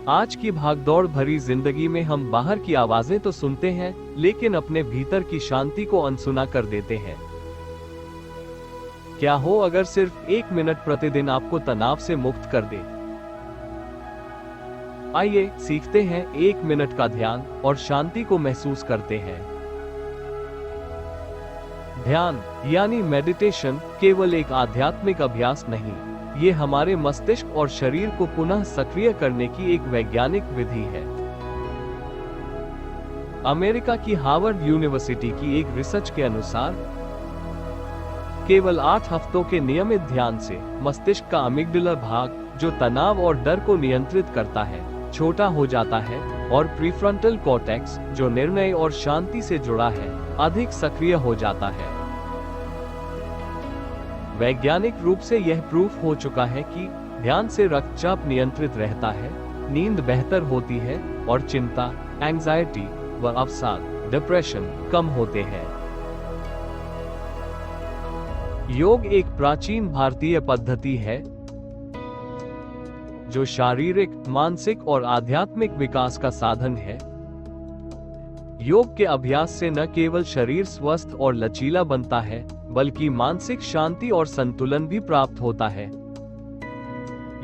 आज की भागदौड़ भरी जिंदगी में हम बाहर की आवाजें तो सुनते हैं, लेकिन अपने भीतर की शांति को अनसुना कर देते हैं। क्या हो अगर सिर्फ 1 मिनट प्रतिदिन आपको तनाव से मुक्त कर दे? आइए सीखते हैं 1 मिनट का ध्यान और शांति को महसूस करते हैं। ध्यान यानी मेडिटेशन केवल एक आध्यात्मिक अभ्यास नहीं, ये हमारे मस्तिष्क और शरीर को पुनः सक्रिय करने की एक वैज्ञानिक विधि है। अमेरिका की हार्वर्ड यूनिवर्सिटी की एक रिसर्च के अनुसार केवल 8 हफ्तों के नियमित ध्यान से मस्तिष्क का अमिग्डाला भाग, जो तनाव और डर को नियंत्रित करता है, छोटा हो जाता है और प्रीफ्रंटल कॉर्टेक्स, जो निर्णय और शांति से जुड़ा है, अधिक सक्रिय हो जाता है। वैज्ञानिक रूप से यह प्रूफ हो चुका है कि ध्यान से रक्तचाप नियंत्रित रहता है, नींद बेहतर होती है और चिंता, एंजाइटी व अवसाद, डिप्रेशन कम होते हैं। योग एक प्राचीन भारतीय पद्धति है जो शारीरिक, मानसिक और आध्यात्मिक विकास का साधन है। योग के अभ्यास से न केवल शरीर स्वस्थ और लचीला बनता है, बल्कि मानसिक शांति और संतुलन भी प्राप्त होता है।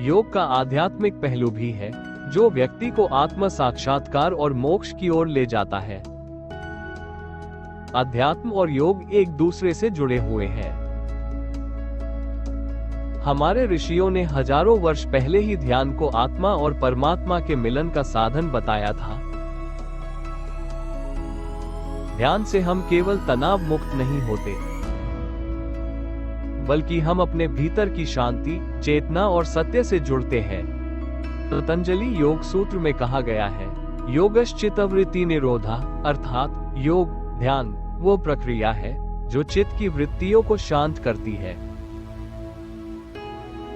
योग का आध्यात्मिक पहलू भी है, जो व्यक्ति को आत्म साक्षात्कार और मोक्ष की ओर ले जाता है। अध्यात्म और योग एक दूसरे से जुड़े हुए हैं। हमारे ऋषियों ने हजारों वर्ष पहले ही ध्यान को आत्मा और परमात्मा के मिलन का साधन बताया था। ध्यान से हम केवल तनाव मुक्त नहीं होते, बल्कि हम अपने भीतर की शांति, चेतना और सत्य से जुड़ते हैं। पतंजलि योग सूत्र में कहा गया है, योगश्चित्तवृत्ति निरोधा, अर्थात योग ध्यान वो प्रक्रिया है जो चित्त की वृत्तियों को शांत करती है।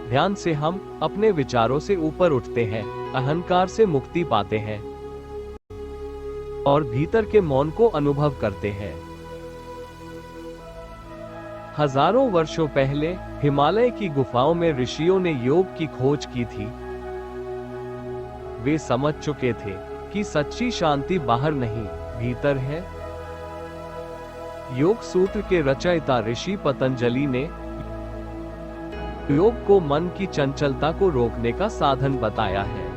ध्यान से हम अपने विचारों से ऊपर उठते हैं, अहंकार से मुक्ति पाते हैं और भीतर के मौन को अनुभव करते हैं। हजारों वर्षों पहले हिमालय की गुफाओं में ऋषियों ने योग की खोज की थी। वे समझ चुके थे कि सच्ची शांति बाहर नहीं, भीतर है। योग सूत्र के रचयिता ऋषि पतंजलि ने योग को मन की चंचलता को रोकने का साधन बताया है।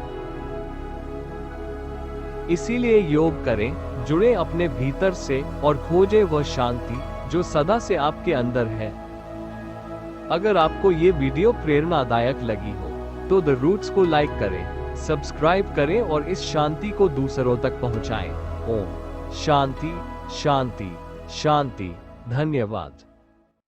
इसीलिए योग करें, जुड़े अपने भीतर से और खोजें वह शांति जो सदा से आपके अंदर है। अगर आपको ये वीडियो प्रेरणादायक लगी हो तो द रूट्स को लाइक करें, सब्सक्राइब करें और इस शांति को दूसरों तक पहुंचाएं। ओम शांति शांति शांति। धन्यवाद।